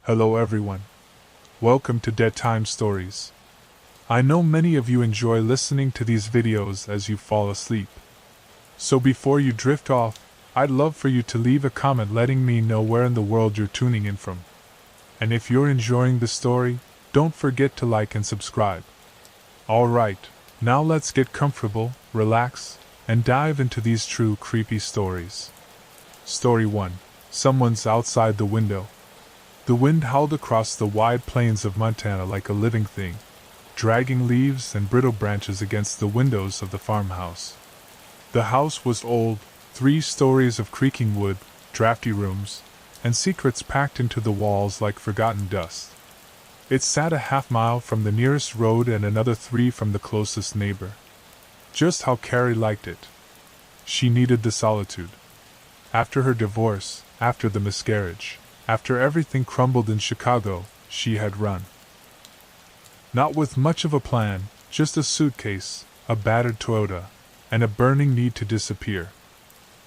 Hello everyone. Welcome to Dead Time Stories. I know many of you enjoy listening to these videos as you fall asleep. So before you drift off, I'd love for you to leave a comment letting me know where in the world you're tuning in from. And if you're enjoying the story, don't forget to like and subscribe. Alright, now let's get comfortable, relax, and dive into these true creepy stories. Story 1. Someone's outside the window. The wind howled across the wide plains of Montana like a living thing, dragging leaves and brittle branches against the windows of the farmhouse. The house was old, 3 stories of creaking wood, drafty rooms, and secrets packed into the walls like forgotten dust. It sat a half-mile from the nearest road and another 3 from the closest neighbor. Just how Carrie liked it. She needed the solitude. After her divorce, after the miscarriage, after everything crumbled in Chicago, she had run. Not with much of a plan, just a suitcase, a battered Toyota, and a burning need to disappear.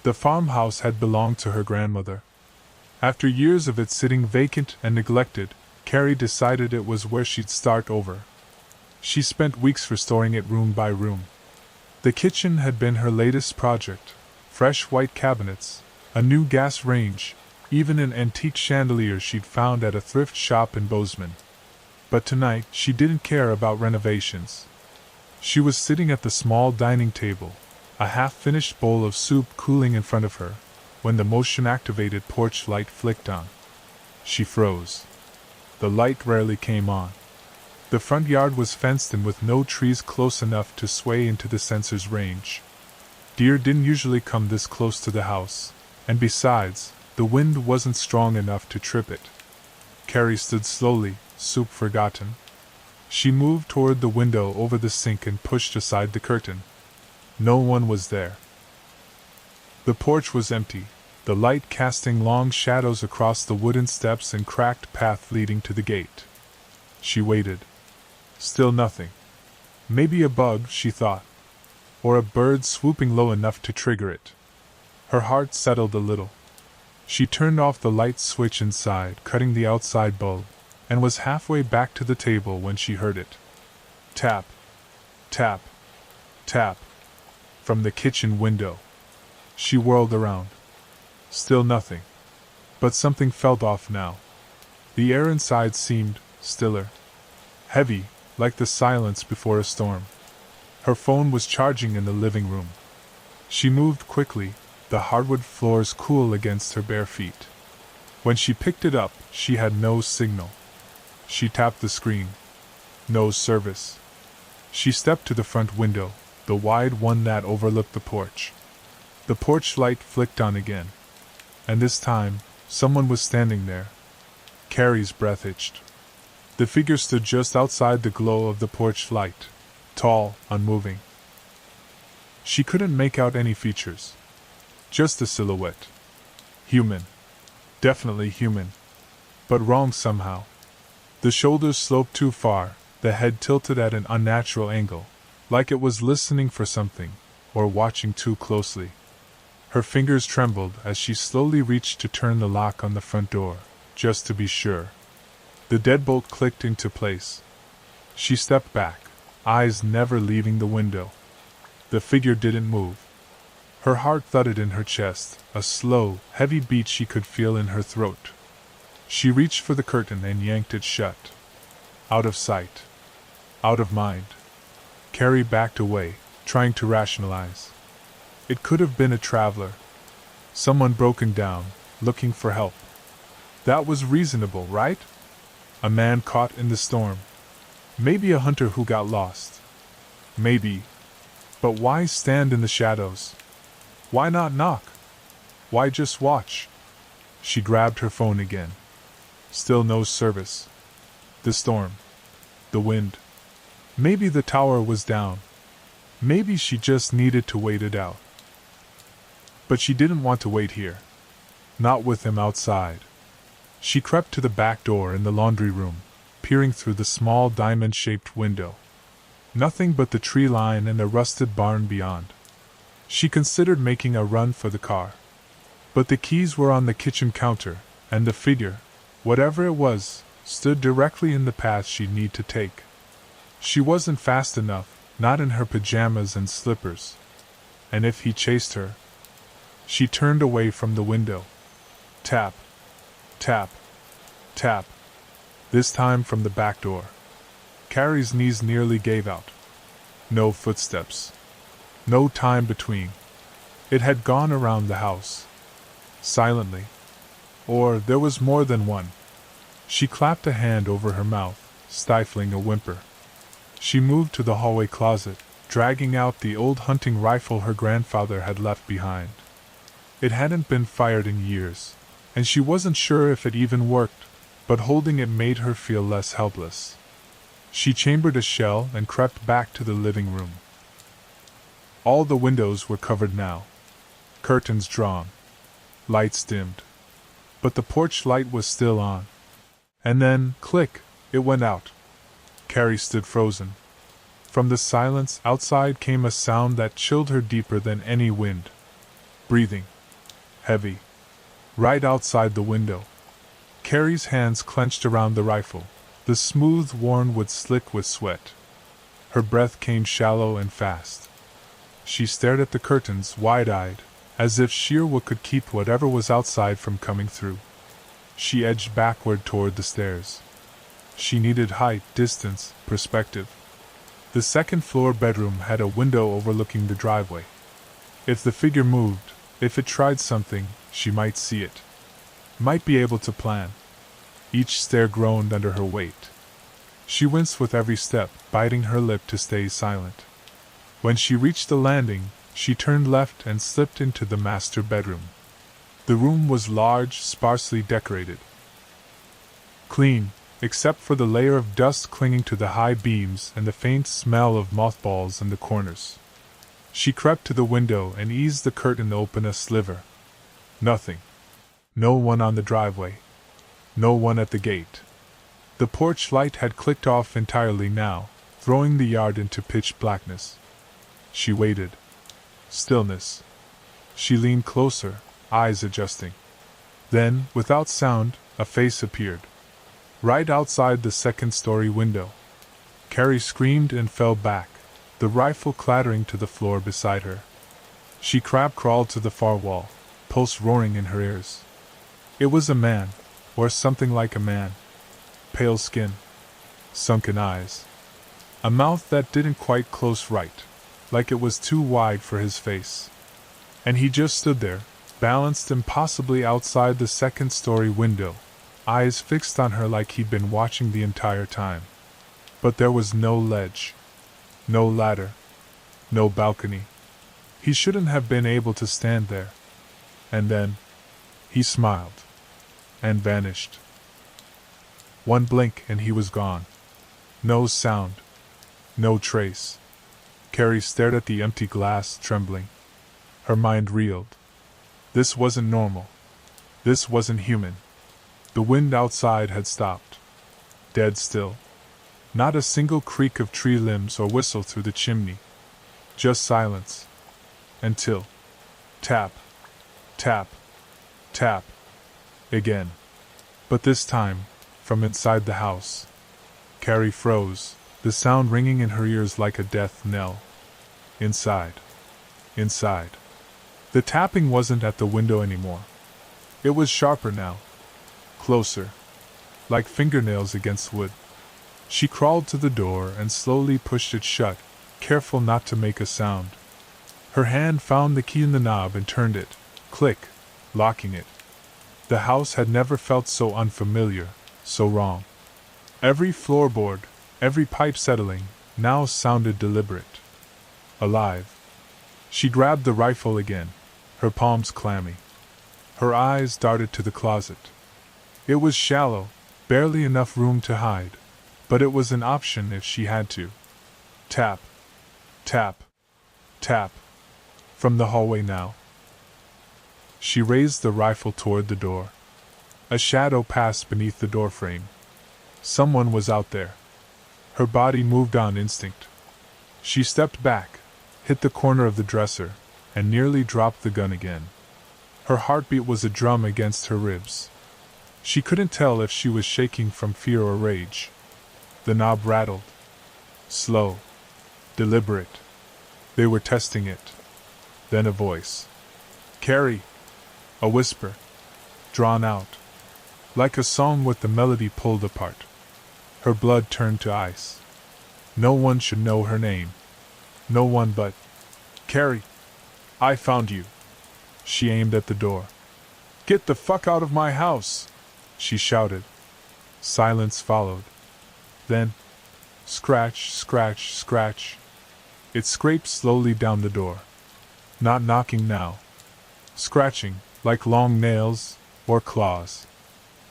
The farmhouse had belonged to her grandmother. After years of it sitting vacant and neglected, Carrie decided it was where she'd start over. She spent weeks restoring it room by room. The kitchen had been her latest project: fresh white cabinets, a new gas range, even an antique chandelier she'd found at a thrift shop in Bozeman. But tonight, she didn't care about renovations. She was sitting at the small dining table, a half-finished bowl of soup cooling in front of her, when the motion-activated porch light flicked on. She froze. The light rarely came on. The front yard was fenced in with no trees close enough to sway into the sensor's range. Deer didn't usually come this close to the house, and besides, the wind wasn't strong enough to trip it. Carrie stood slowly, soup forgotten. She moved toward the window over the sink and pushed aside the curtain. No one was there. The porch was empty, the light casting long shadows across the wooden steps and cracked path leading to the gate. She waited. Still nothing. Maybe a bug, she thought. Or a bird swooping low enough to trigger it. Her heart settled a little. She turned off the light switch inside, cutting the outside bulb, and was halfway back to the table when she heard it. Tap, tap, tap, from the kitchen window. She whirled around. Still nothing. But something felt off now. The air inside seemed stiller, heavy, like the silence before a storm. Her phone was charging in the living room. She moved quickly, the hardwood floors cool against her bare feet. When she picked it up, she had no signal. She tapped the screen. No service. She stepped to the front window, the wide one that overlooked the porch. The porch light flicked on again. And this time, someone was standing there. Carrie's breath itched. The figure stood just outside the glow of the porch light, tall, unmoving. She couldn't make out any features. Just a silhouette. Human. Definitely human. But wrong somehow. The shoulders sloped too far, the head tilted at an unnatural angle, like it was listening for something, or watching too closely. Her fingers trembled as she slowly reached to turn the lock on the front door, just to be sure. The deadbolt clicked into place. She stepped back, eyes never leaving the window. The figure didn't move. Her heart thudded in her chest, a slow, heavy beat she could feel in her throat. She reached for the curtain and yanked it shut. Out of sight. Out of mind. Carrie backed away, trying to rationalize. It could have been a traveler. Someone broken down, looking for help. That was reasonable, right? A man caught in the storm. Maybe a hunter who got lost. Maybe. But why stand in the shadows? Why not knock? Why just watch? She grabbed her phone again. Still no service. The storm. The wind. Maybe the tower was down. Maybe she just needed to wait it out. But she didn't want to wait here. Not with him outside. She crept to the back door in the laundry room, peering through the small diamond-shaped window. Nothing but the tree line and a rusted barn beyond. She considered making a run for the car. But the keys were on the kitchen counter, and the figure, Whatever it was, stood directly in the path she'd need to take. She wasn't fast enough, not in her pajamas and slippers. And if he chased her... She turned away from the window. Tap. Tap. Tap. This time from the back door. Carrie's knees nearly gave out. No footsteps. No time between. It had gone around the house. Silently. Or there was more than one. She clapped a hand over her mouth, stifling a whimper. She moved to the hallway closet, dragging out the old hunting rifle her grandfather had left behind. It hadn't been fired in years, and she wasn't sure if it even worked, but holding it made her feel less helpless. She chambered a shell and crept back to the living room. All the windows were covered now. Curtains drawn. Lights dimmed. But the porch light was still on. And then, click, it went out. Carrie stood frozen. From the silence outside came a sound that chilled her deeper than any wind. Breathing. Heavy. Right outside the window. Carrie's hands clenched around the rifle, the smooth worn wood slick with sweat. Her breath came shallow and fast. She stared at the curtains, wide-eyed, as if sheer wood could keep whatever was outside from coming through. She edged backward toward the stairs. She needed height, distance, perspective. The second-floor bedroom had a window overlooking the driveway. If the figure moved, if it tried something, she might see it. Might be able to plan. Each stair groaned under her weight. She winced with every step, biting her lip to stay silent. When she reached the landing, she turned left and slipped into the master bedroom. The room was large, sparsely decorated. Clean, except for the layer of dust clinging to the high beams and the faint smell of mothballs in the corners. She crept to the window and eased the curtain open a sliver. Nothing. No one on the driveway. No one at the gate. The porch light had clicked off entirely now, throwing the yard into pitch blackness. She waited. Stillness. She leaned closer, eyes adjusting. Then, without sound, a face appeared. Right outside the second-story window. Carrie screamed and fell back, the rifle clattering to the floor beside her. She crab-crawled to the far wall, pulse roaring in her ears. It was a man, or something like a man. Pale skin. Sunken eyes. A mouth that didn't quite close right, like it was too wide for his face. And he just stood there, balanced impossibly outside the second-story window, eyes fixed on her like he'd been watching the entire time. But there was no ledge. No ladder. No balcony. He shouldn't have been able to stand there. And then, he smiled. And vanished. One blink and he was gone. No sound. No trace. Carrie stared at the empty glass, trembling. Her mind reeled. This wasn't normal. This wasn't human. The wind outside had stopped. Dead still. Not a single creak of tree limbs or whistle through the chimney. Just silence. Until... Tap. Tap. Tap. Again. But this time, from inside the house. Carrie froze, the sound ringing in her ears like a death knell. Inside. Inside. The tapping wasn't at the window anymore. It was sharper now. Closer. Like fingernails against wood. She crawled to the door and slowly pushed it shut, careful not to make a sound. Her hand found the key in the knob and turned it. Click. Locking it. The house had never felt so unfamiliar, so wrong. Every floorboard, every pipe settling, now sounded deliberate. Alive. She grabbed the rifle again, her palms clammy. Her eyes darted to the closet. It was shallow, barely enough room to hide, but it was an option if she had to. Tap. Tap. Tap. From the hallway now. She raised the rifle toward the door. A shadow passed beneath the doorframe. Someone was out there. Her body moved on instinct. She stepped back, hit the corner of the dresser, and nearly dropped the gun again. Her heartbeat was a drum against her ribs. She couldn't tell if she was shaking from fear or rage. The knob rattled. Slow. Deliberate. They were testing it. Then a voice. "Carrie!" A whisper. Drawn out. Like a song with the melody pulled apart. Her blood turned to ice. No one should know her name. No one but... "Carrie! I found you!" She aimed at the door. "Get the fuck out of my house!" she shouted. Silence followed. Then... scratch, scratch, scratch. It scraped slowly down the door. Not knocking now. Scratching, like long nails, or claws.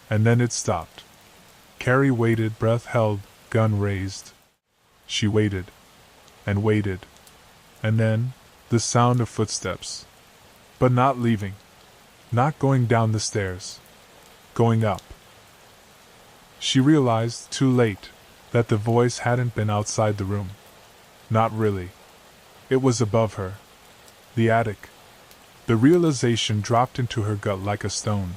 And then it stopped. Carrie waited, breath held, gun raised. She waited. And waited. And then, the sound of footsteps. But not leaving. Not going down the stairs. Going up. She realized, too late, that the voice hadn't been outside the room. Not really. It was above her. The attic. The realization dropped into her gut like a stone.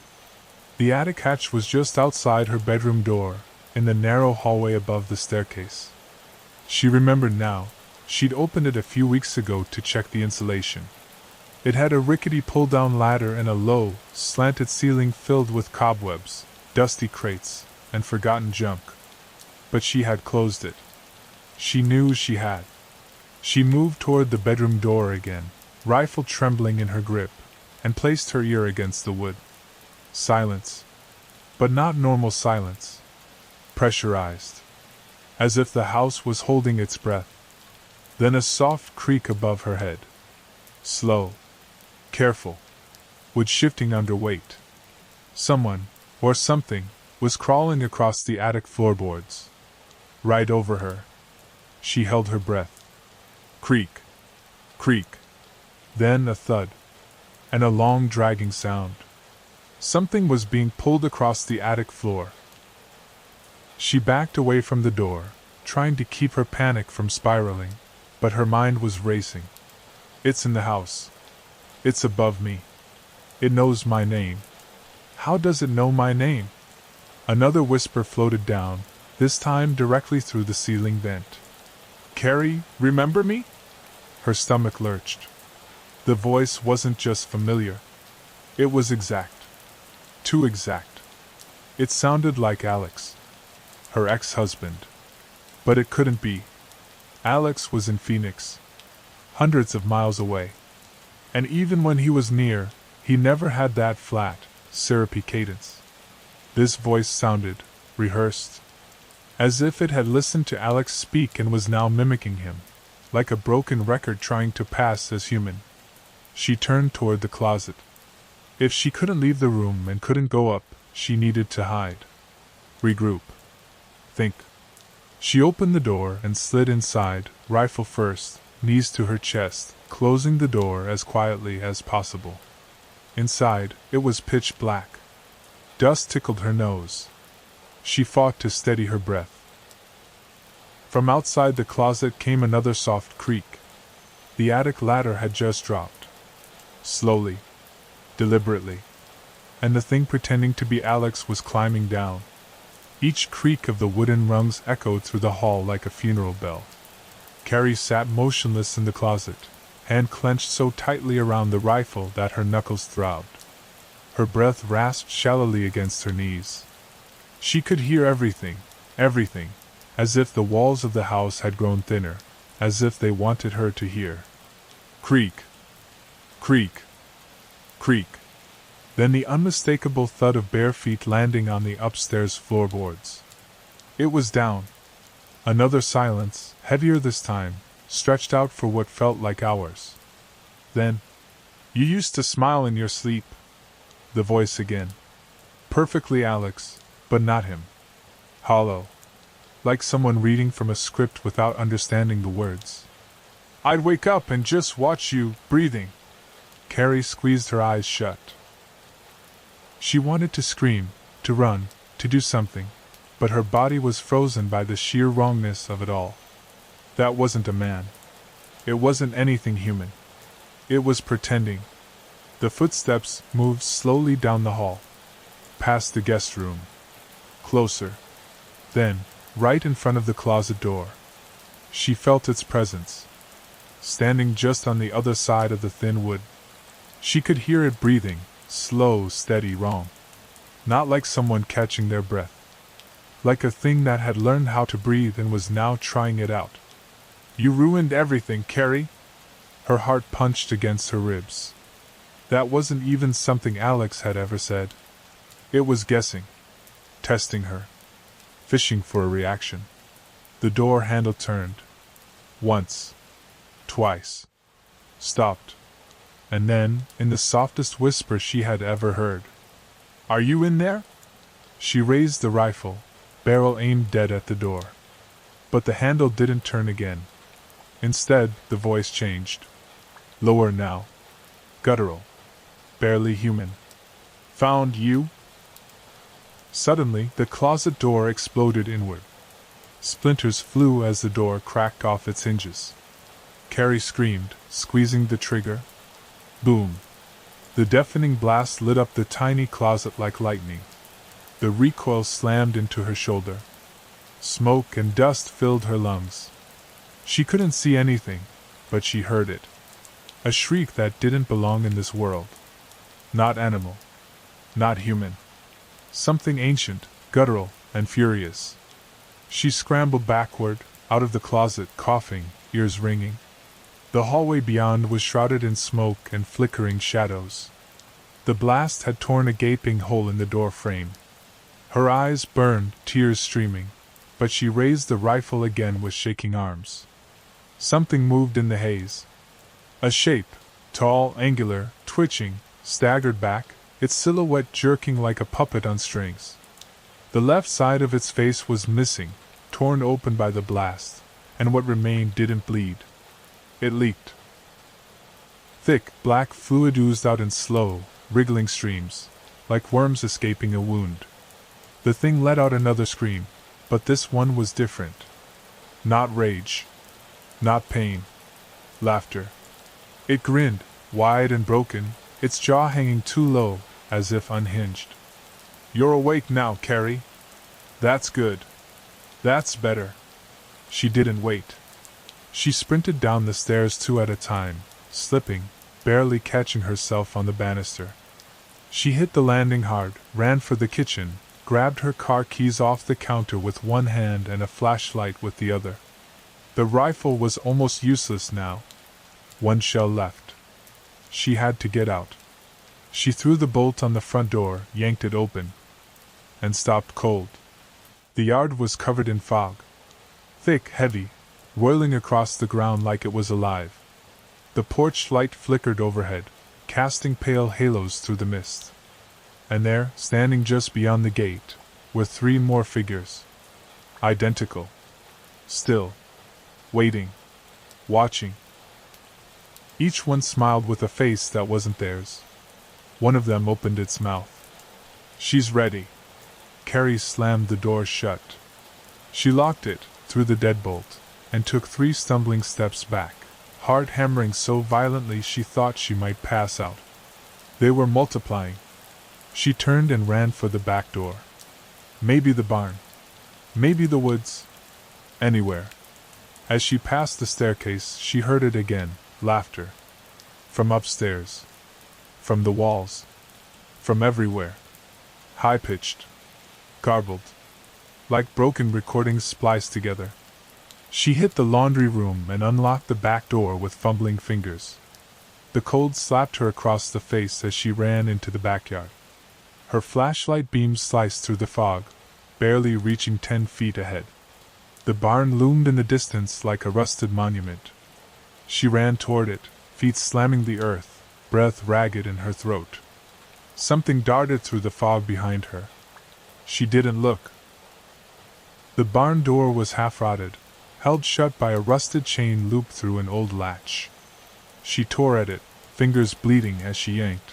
The attic hatch was just outside her bedroom door, in the narrow hallway above the staircase. She remembered now, she'd opened it a few weeks ago to check the insulation. It had a rickety pull-down ladder and a low, slanted ceiling filled with cobwebs, dusty crates, and forgotten junk. But she had closed it. She knew she had. She moved toward the bedroom door again, rifle trembling in her grip, and placed her ear against the wood. Silence. But not normal silence. Pressurized. As if the house was holding its breath. Then a soft creak above her head. Slow. Careful. Wood shifting under weight. Someone, or something, was crawling across the attic floorboards. Right over her. She held her breath. Creak. Creak. Then a thud. And a long dragging sound. Something was being pulled across the attic floor. She backed away from the door, trying to keep her panic from spiraling, but her mind was racing. It's in the house. It's above me. It knows my name. How does it know my name? Another whisper floated down, this time directly through the ceiling vent. "Carrie, remember me?" Her stomach lurched. The voice wasn't just familiar. It was exact. Too exact. It sounded like Alex. Her ex-husband. But it couldn't be. Alex was in Phoenix. Hundreds of miles away. And even when he was near, he never had that flat, syrupy cadence. This voice sounded rehearsed. As if it had listened to Alex speak and was now mimicking him. Like a broken record trying to pass as human. She turned toward the closet. If she couldn't leave the room and couldn't go up, she needed to hide. Regroup. Think. She opened the door and slid inside, rifle first, knees to her chest, closing the door as quietly as possible. Inside, it was pitch black. Dust tickled her nose. She fought to steady her breath. From outside the closet came another soft creak. The attic ladder had just dropped. Slowly. Deliberately. And the thing pretending to be Alex was climbing down. Each creak of the wooden rungs echoed through the hall like a funeral bell. Carrie sat motionless in the closet, hand clenched so tightly around the rifle that her knuckles throbbed. Her breath rasped shallowly against her knees. She could hear everything, everything, as if the walls of the house had grown thinner, as if they wanted her to hear. Creak. Creak. Creak. Then the unmistakable thud of bare feet landing on the upstairs floorboards. It was down. Another silence, heavier this time, stretched out for what felt like hours. Then, "You used to smile in your sleep." The voice again. Perfectly Alex, but not him. Hollow. Like someone reading from a script without understanding the words. "I'd wake up and just watch you, breathing." Carrie squeezed her eyes shut. She wanted to scream, to run, to do something, but her body was frozen by the sheer wrongness of it all. That wasn't a man. It wasn't anything human. It was pretending. The footsteps moved slowly down the hall. past the guest room. Closer. Then, right in front of the closet door. She felt its presence. Standing just on the other side of the thin wood. She could hear it breathing, slow, steady, wrong. Not like someone catching their breath. Like a thing that had learned how to breathe and was now trying it out. "You ruined everything, Carrie." Her heart punched against her ribs. That wasn't even something Alex had ever said. It was guessing. Testing her. Fishing for a reaction. The door handle turned. Once. Twice. Stopped. And then, in the softest whisper she had ever heard. "Are you in there?" She raised the rifle, barrel aimed dead at the door. But the handle didn't turn again. Instead, the voice changed. Lower now. Guttural. Barely human. "Found you?" Suddenly, the closet door exploded inward. Splinters flew as the door cracked off its hinges. Carrie screamed, squeezing the trigger. Boom. The deafening blast lit up the tiny closet like lightning. The recoil slammed into her shoulder. Smoke and dust filled her lungs. She couldn't see anything, but she heard it. A shriek that didn't belong in this world. Not animal. Not human. Something ancient, guttural, and furious. She scrambled backward, out of the closet, coughing, ears ringing. The hallway beyond was shrouded in smoke and flickering shadows. The blast had torn a gaping hole in the door frame. Her eyes burned, tears streaming, but she raised the rifle again with shaking arms. Something moved in the haze. A shape, tall, angular, twitching, staggered back, its silhouette jerking like a puppet on strings. The left side of its face was missing, torn open by the blast, and what remained didn't bleed. It leaked. Thick, black fluid oozed out in slow, wriggling streams, like worms escaping a wound. The thing let out another scream, but this one was different. Not rage. Not pain. Laughter. It grinned, wide and broken, its jaw hanging too low, as if unhinged. "You're awake now, Carrie. That's good. That's better." She didn't wait. She sprinted down the stairs 2 at a time, slipping, barely catching herself on the banister. She hit the landing hard, ran for the kitchen, grabbed her car keys off the counter with one hand and a flashlight with the other. The rifle was almost useless now. 1 shell left. She had to get out. She threw the bolt on the front door, yanked it open, and stopped cold. The yard was covered in fog. Thick, heavy, whirling across the ground like it was alive. The porch light flickered overhead, casting pale halos through the mist. And there, standing just beyond the gate, were 3 more figures. Identical. Still. Waiting. Watching. Each one smiled with a face that wasn't theirs. One of them opened its mouth. "She's ready." Carrie slammed the door shut. She locked it, threw the deadbolt, and took 3 stumbling steps back, heart hammering so violently she thought she might pass out. They were multiplying. She turned and ran for the back door. Maybe the barn. Maybe the woods. Anywhere. As she passed the staircase, she heard it again, laughter. From upstairs. From the walls. From everywhere. High-pitched. Garbled. Like broken recordings spliced together. She hit the laundry room and unlocked the back door with fumbling fingers. The cold slapped her across the face as she ran into the backyard. Her flashlight beam sliced through the fog, barely reaching 10 feet ahead. The barn loomed in the distance like a rusted monument. She ran toward it, feet slamming the earth, breath ragged in her throat. Something darted through the fog behind her. She didn't look. The barn door was half-rotted, held shut by a rusted chain looped through an old latch. She tore at it, fingers bleeding as she yanked.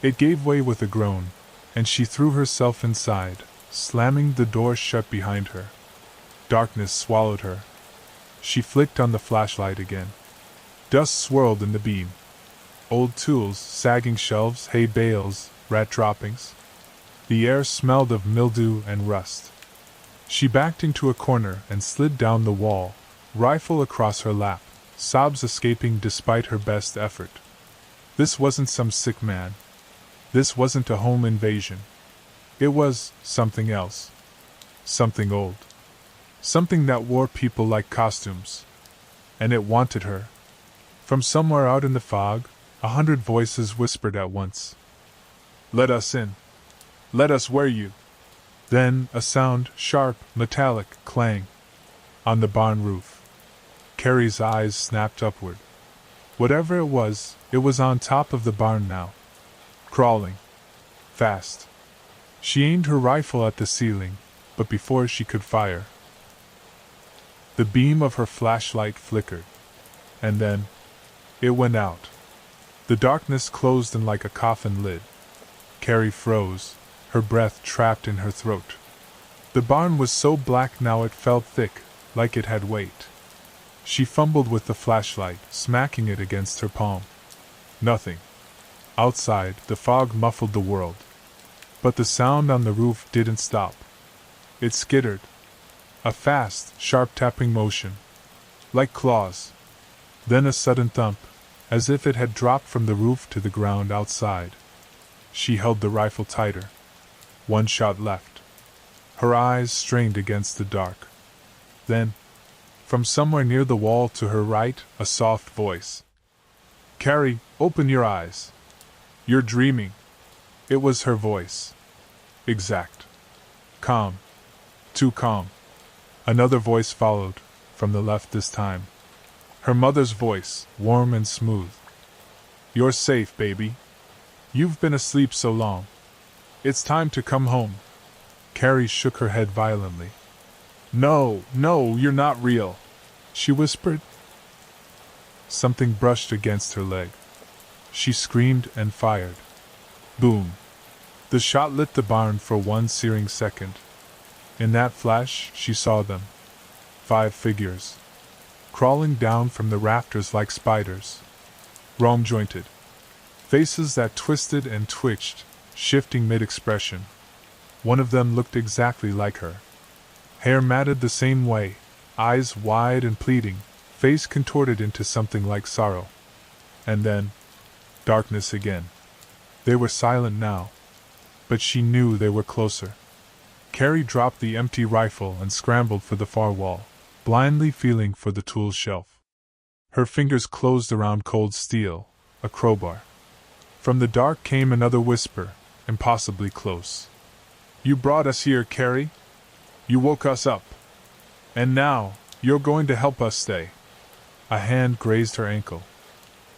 It gave way with a groan, and she threw herself inside, slamming the door shut behind her. Darkness swallowed her. She flicked on the flashlight again. Dust swirled in the beam. Old tools, sagging shelves, hay bales, rat droppings. The air smelled of mildew and rust. She backed into a corner and slid down the wall, rifle across her lap, sobs escaping despite her best effort. This wasn't some sick man. This wasn't a home invasion. It was something else. Something old. Something that wore people like costumes. And it wanted her. From somewhere out in the fog, 100 voices whispered at once. "Let us in. Let us wear you." Then a sound, sharp, metallic, clang. On the barn roof. Carrie's eyes snapped upward. Whatever it was on top of the barn now. Crawling. Fast. She aimed her rifle at the ceiling, but before she could fire, the beam of her flashlight flickered. And then, it went out. The darkness closed in like a coffin lid. Carrie froze, her breath trapped in her throat. The barn was so black now it felt thick, like it had weight. She fumbled with the flashlight, smacking it against her palm. Nothing. Outside, the fog muffled the world. But the sound on the roof didn't stop. It skittered. A fast, sharp tapping motion. Like claws. Then a sudden thump, as if it had dropped from the roof to the ground outside. She held the rifle tighter. One shot left. Her eyes strained against the dark. Then, from somewhere near the wall to her right, a soft voice. "Carrie, open your eyes. You're dreaming." It was her voice. Exact. Calm. Too calm. Another voice followed, from the left this time. Her mother's voice, warm and smooth. "You're safe, baby. You've been asleep so long. It's time to come home." Carrie shook her head violently. No, you're not real," she whispered. Something brushed against her leg. She screamed and fired. Boom. The shot lit the barn for one searing second. In that flash, she saw them. 5 figures. Crawling down from the rafters like spiders. Rome-jointed. Faces that twisted and twitched, shifting mid-expression. One of them looked exactly like her. Hair matted the same way, eyes wide and pleading, face contorted into something like sorrow. And then, darkness again. They were silent now, but she knew they were closer. Carrie dropped the empty rifle and scrambled for the far wall, blindly feeling for the tool shelf. Her fingers closed around cold steel, a crowbar. From the dark came another whisper, impossibly close. "You brought us here, Carrie. You woke us up. And now, you're going to help us stay." A hand grazed her ankle.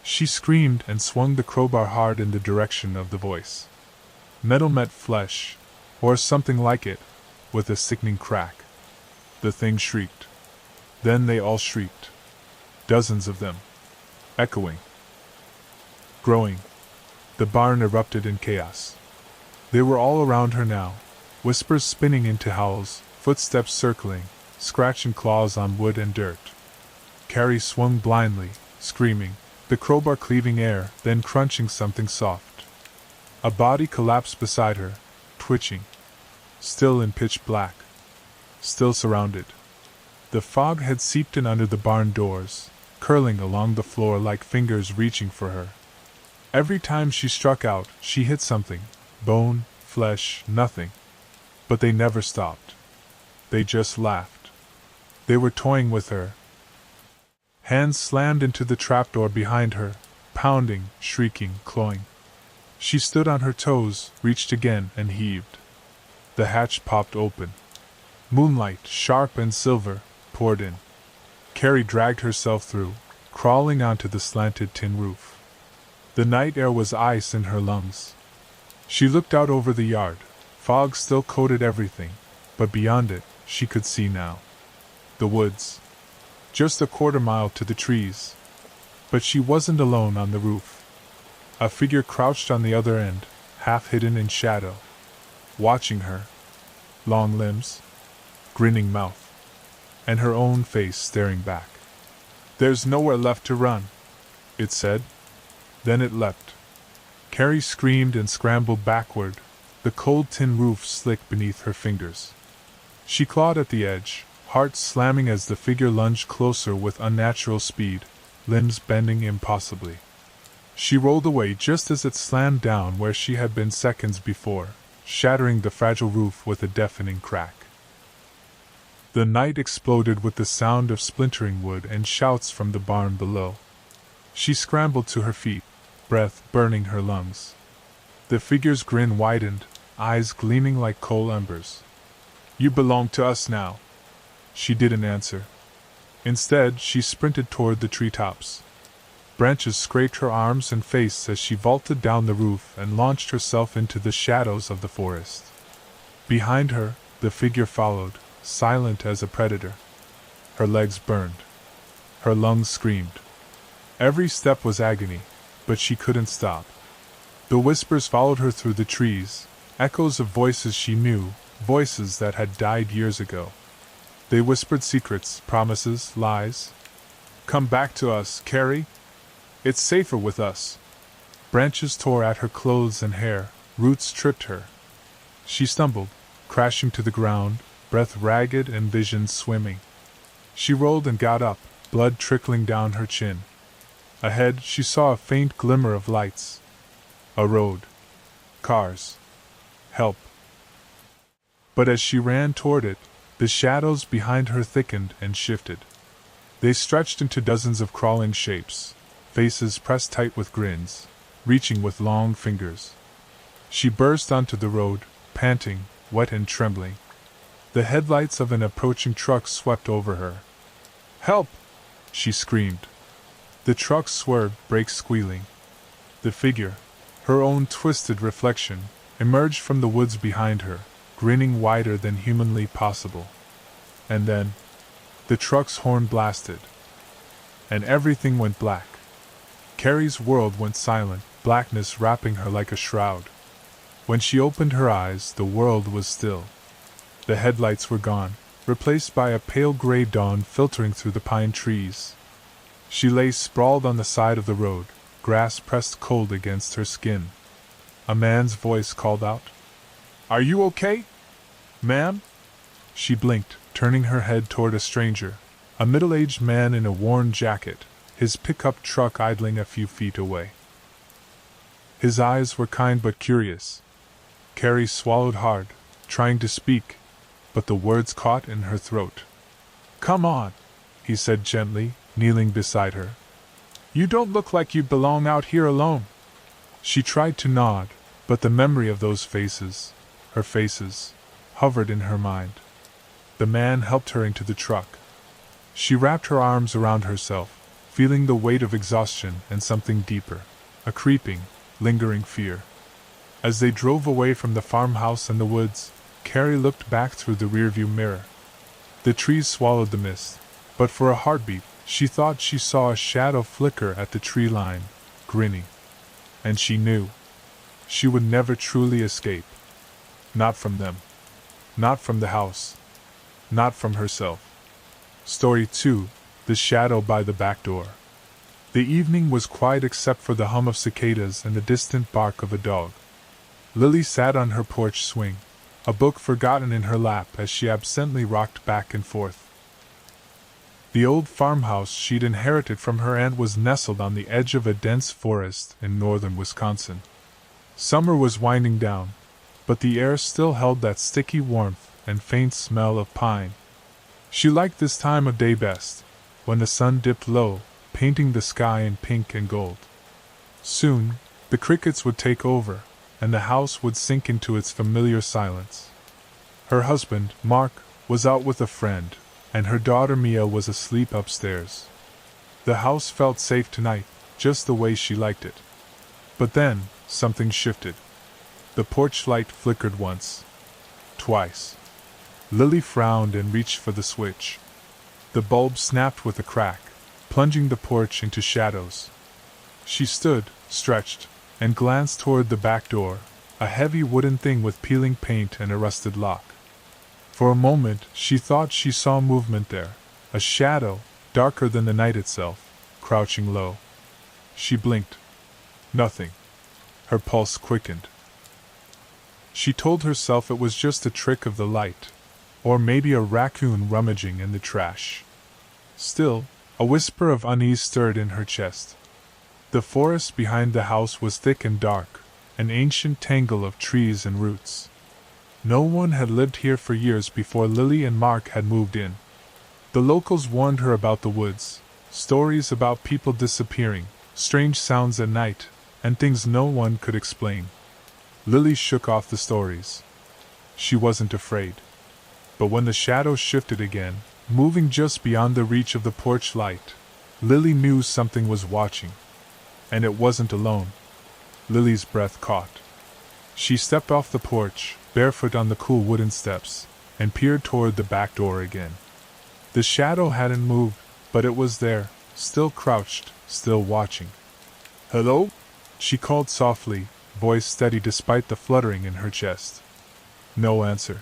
She screamed and swung the crowbar hard in the direction of the voice. Metal met flesh, or something like it, with a sickening crack. The thing shrieked. Then they all shrieked. Dozens of them. Echoing. Growing. The barn erupted in chaos. They were all around her now, whispers spinning into howls, footsteps circling, scratching claws on wood and dirt. Carrie swung blindly, screaming, the crowbar cleaving air, then crunching something soft. A body collapsed beside her, twitching. Still in pitch black. Still surrounded. The fog had seeped in under the barn doors, curling along the floor like fingers reaching for her. Every time she struck out, she hit something. Bone, flesh, nothing. But they never stopped. They just laughed. They were toying with her. Hands slammed into the trapdoor behind her, pounding, shrieking, clawing. She stood on her toes, reached again, and heaved. The hatch popped open. Moonlight, sharp and silver, poured in. Carrie dragged herself through, crawling onto the slanted tin roof. The night air was ice in her lungs. She looked out over the yard. Fog still coated everything, but beyond it, she could see now. The woods. Just a quarter-mile to the trees. But she wasn't alone on the roof. A figure crouched on the other end, half hidden in shadow. Watching her. Long limbs. Grinning mouth. And her own face staring back. "There's nowhere left to run," it said. Then it leapt. Carrie screamed and scrambled backward, the cold tin roof slick beneath her fingers. She clawed at the edge, heart slamming as the figure lunged closer with unnatural speed, limbs bending impossibly. She rolled away just as it slammed down where she had been seconds before, shattering the fragile roof with a deafening crack. The night exploded with the sound of splintering wood and shouts from the barn below. She scrambled to her feet, breath burning her lungs. The figure's grin widened, eyes gleaming like coal embers. "You belong to us now." She didn't answer. Instead, she sprinted toward the treetops. Branches scraped her arms and face as she vaulted down the roof and launched herself into the shadows of the forest. Behind her, the figure followed, silent as a predator. Her legs burned. Her lungs screamed. Every step was agony, but she couldn't stop. The whispers followed her through the trees, echoes of voices she knew, voices that had died years ago. They whispered secrets, promises, lies. "Come back to us, Carrie. It's safer with us." Branches tore at her clothes and hair, roots tripped her. She stumbled, crashing to the ground, breath ragged and vision swimming. She rolled and got up, blood trickling down her chin. Ahead, she saw a faint glimmer of lights. A road. Cars. Help. But as she ran toward it, the shadows behind her thickened and shifted. They stretched into dozens of crawling shapes, faces pressed tight with grins, reaching with long fingers. She burst onto the road, panting, wet and trembling. The headlights of an approaching truck swept over her. "Help!" she screamed. The truck swerved, brakes squealing. The figure, her own twisted reflection, emerged from the woods behind her, grinning wider than humanly possible. And then, the truck's horn blasted. And everything went black. Carrie's world went silent, blackness wrapping her like a shroud. When she opened her eyes, the world was still. The headlights were gone, replaced by a pale gray dawn filtering through the pine trees. She lay sprawled on the side of the road, grass pressed cold against her skin. A man's voice called out, "Are you okay, ma'am?" She blinked, turning her head toward a stranger, a middle-aged man in a worn jacket, his pickup truck idling a few feet away. His eyes were kind but curious. Carrie swallowed hard, trying to speak, but the words caught in her throat. "Come on," he said gently, kneeling beside her. "You don't look like you belong out here alone." She tried to nod, but the memory of those faces, her faces, hovered in her mind. The man helped her into the truck. She wrapped her arms around herself, feeling the weight of exhaustion and something deeper, a creeping, lingering fear. As they drove away from the farmhouse and the woods, Carrie looked back through the rearview mirror. The trees swallowed the mist, but for a heartbeat, she thought she saw a shadow flicker at the tree line, grinning. And she knew. She would never truly escape. Not from them. Not from the house. Not from herself. Story 2: The Shadow by the Back Door. The evening was quiet except for the hum of cicadas and the distant bark of a dog. Lily sat on her porch swing, a book forgotten in her lap as she absently rocked back and forth. The old farmhouse she'd inherited from her aunt was nestled on the edge of a dense forest in northern Wisconsin. Summer was winding down, but the air still held that sticky warmth and faint smell of pine. She liked this time of day best, when the sun dipped low, painting the sky in pink and gold. Soon, the crickets would take over, and the house would sink into its familiar silence. Her husband, Mark, was out with a friend, and her daughter Mia was asleep upstairs. The house felt safe tonight, just the way she liked it. But then, something shifted. The porch light flickered once. Twice. Lily frowned and reached for the switch. The bulb snapped with a crack, plunging the porch into shadows. She stood, stretched, and glanced toward the back door, a heavy wooden thing with peeling paint and a rusted lock. For a moment, she thought she saw movement there, a shadow, darker than the night itself, crouching low. She blinked. Nothing. Her pulse quickened. She told herself it was just a trick of the light, or maybe a raccoon rummaging in the trash. Still, a whisper of unease stirred in her chest. The forest behind the house was thick and dark, an ancient tangle of trees and roots. No one had lived here for years before Lily and Mark had moved in. The locals warned her about the woods, stories about people disappearing, strange sounds at night, and things no one could explain. Lily shook off the stories. She wasn't afraid. But when the shadows shifted again, moving just beyond the reach of the porch light, Lily knew something was watching. And it wasn't alone. Lily's breath caught. She stepped off the porch, barefoot on the cool wooden steps, and peered toward the back door again. The shadow hadn't moved, but it was there, still crouched, still watching. "Hello?" she called softly, voice steady despite the fluttering in her chest. No answer.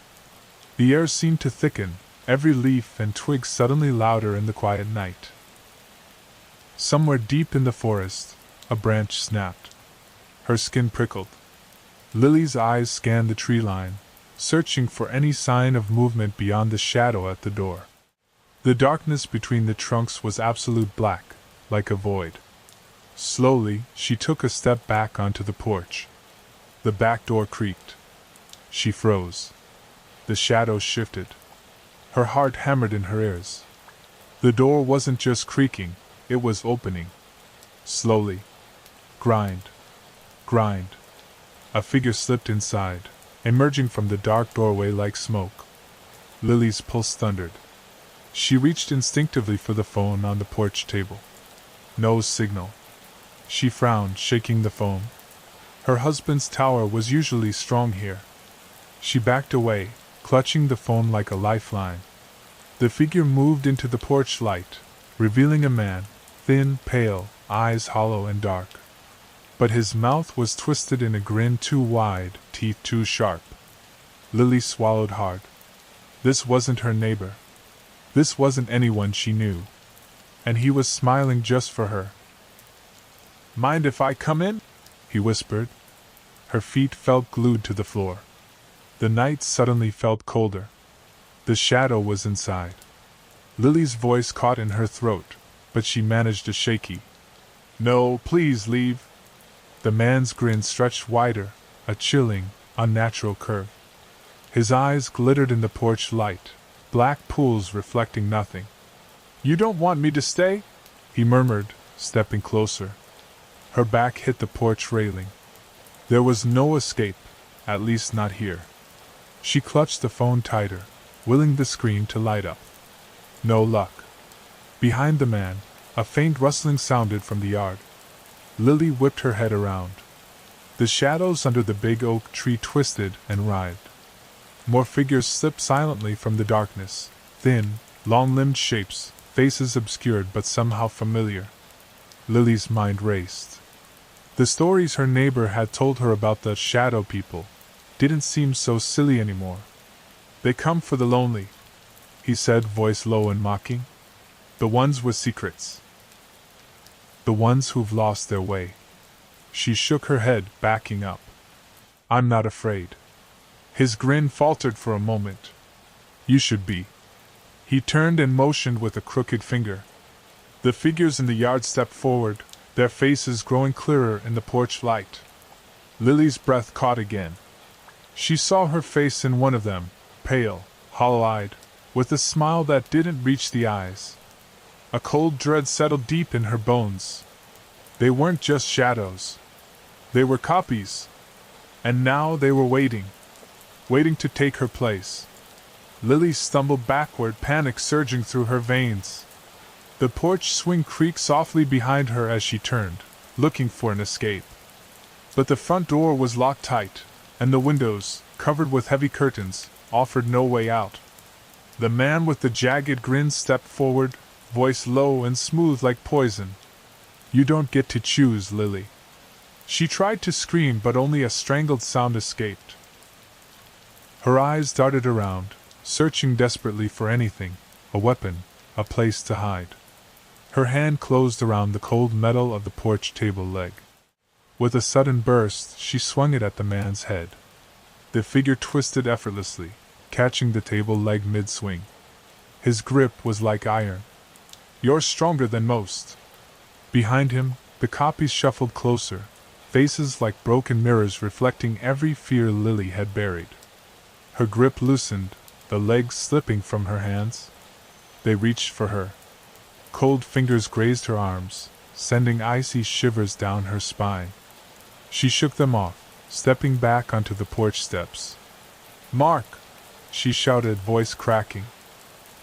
The air seemed to thicken, every leaf and twig suddenly louder in the quiet night. Somewhere deep in the forest, a branch snapped. Her skin prickled. Lily's eyes scanned the tree line, searching for any sign of movement beyond the shadow at the door. The darkness between the trunks was absolute black, like a void. Slowly, she took a step back onto the porch. The back door creaked. She froze. The shadows shifted. Her heart hammered in her ears. The door wasn't just creaking, it was opening. Slowly. Grind. Grind. A figure slipped inside, emerging from the dark doorway like smoke. Lily's pulse thundered. She reached instinctively for the phone on the porch table. No signal. She frowned, shaking the phone. Her husband's tower was usually strong here. She backed away, clutching the phone like a lifeline. The figure moved into the porch light, revealing a man, thin, pale, eyes hollow and dark. But his mouth was twisted in a grin too wide, teeth too sharp. Lily swallowed hard. This wasn't her neighbor. This wasn't anyone she knew. And he was smiling just for her. "Mind if I come in?" he whispered. Her feet felt glued to the floor. The night suddenly felt colder. The shadow was inside. Lily's voice caught in her throat, but she managed a shaky, "No, please leave." The man's grin stretched wider, a chilling, unnatural curve. His eyes glittered in the porch light, black pools reflecting nothing. "You don't want me to stay?" he murmured, stepping closer. Her back hit the porch railing. There was no escape, at least not here. She clutched the phone tighter, willing the screen to light up. No luck. Behind the man, a faint rustling sounded from the yard. Lily whipped her head around. The shadows under the big oak tree twisted and writhed. More figures slipped silently from the darkness, thin, long-limbed shapes, faces obscured but somehow familiar. Lily's mind raced. The stories her neighbor had told her about the shadow people didn't seem so silly anymore. "They come for the lonely," he said, voice low and mocking. "The ones with secrets. The ones who've lost their way." She shook her head, backing up. "I'm not afraid." His grin faltered for a moment. "You should be." He turned and motioned with a crooked finger. The figures in the yard stepped forward, their faces growing clearer in the porch light. Lily's breath caught again. She saw her face in one of them, pale, hollow-eyed, with a smile that didn't reach the eyes. A cold dread settled deep in her bones. They weren't just shadows. They were copies. And now they were waiting to take her place. Lily stumbled backward, panic surging through her veins. The porch swing creaked softly behind her as she turned, looking for an escape. But the front door was locked tight, and the windows, covered with heavy curtains, offered no way out. The man with the jagged grin stepped forward, voice low and smooth like poison. "You don't get to choose, Lily." She tried to scream, but only a strangled sound escaped. Her eyes darted around, searching desperately for anything, a weapon, a place to hide. Her hand closed around the cold metal of the porch table leg. With a sudden burst, she swung it at the man's head. The figure twisted effortlessly, catching the table leg mid-swing. His grip was like iron. "You're stronger than most." Behind him, the copies shuffled closer, faces like broken mirrors reflecting every fear Lily had buried. Her grip loosened, the legs slipping from her hands. They reached for her. Cold fingers grazed her arms, sending icy shivers down her spine. She shook them off, stepping back onto the porch steps. "Mark!" she shouted, voice cracking.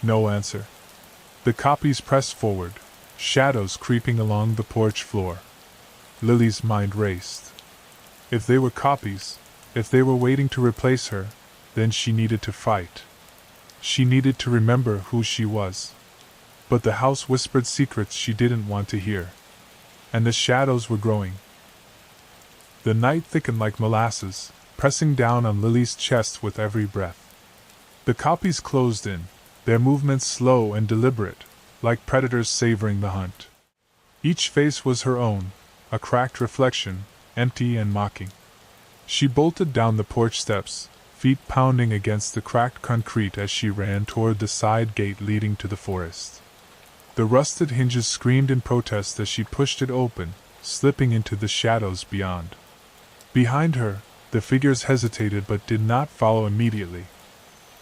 No answer. The copies pressed forward, shadows creeping along the porch floor. Lily's mind raced. If they were copies, if they were waiting to replace her, then she needed to fight. She needed to remember who she was. But the house whispered secrets she didn't want to hear. And the shadows were growing. The night thickened like molasses, pressing down on Lily's chest with every breath. The copies closed in, their movements slow and deliberate, like predators savoring the hunt. Each face was her own, a cracked reflection, empty and mocking. She bolted down the porch steps, feet pounding against the cracked concrete as she ran toward the side gate leading to the forest. The rusted hinges screamed in protest as she pushed it open, slipping into the shadows beyond. Behind her, the figures hesitated but did not follow immediately.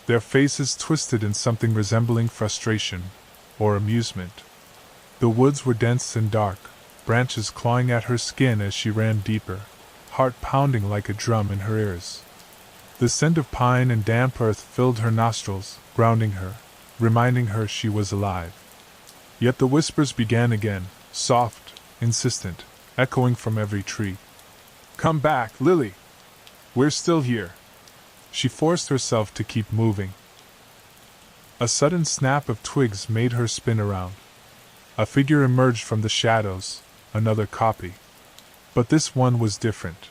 Their faces twisted in something resembling frustration or amusement. The woods were dense and dark, branches clawing at her skin as she ran deeper, heart pounding like a drum in her ears. The scent of pine and damp earth filled her nostrils, grounding her, reminding her she was alive. Yet the whispers began again, soft, insistent, echoing from every tree. "Come back, Lily! We're still here." She forced herself to keep moving. A sudden snap of twigs made her spin around. A figure emerged from the shadows, another copy. But this one was different.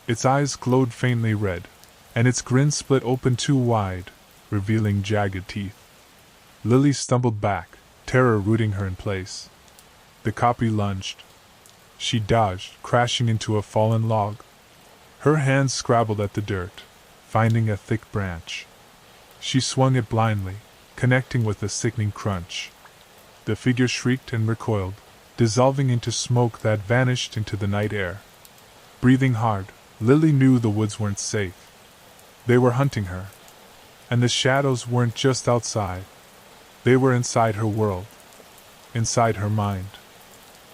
Its eyes glowed faintly red, and its grin split open too wide, revealing jagged teeth. Lily stumbled back, terror rooting her in place. The copy lunged. She dodged, crashing into a fallen log. Her hands scrabbled at the dirt, finding a thick branch. She swung it blindly, connecting with a sickening crunch. The figure shrieked and recoiled, dissolving into smoke that vanished into the night air. Breathing hard, Lily knew the woods weren't safe. They were hunting her. And the shadows weren't just outside. They were inside her world. Inside her mind.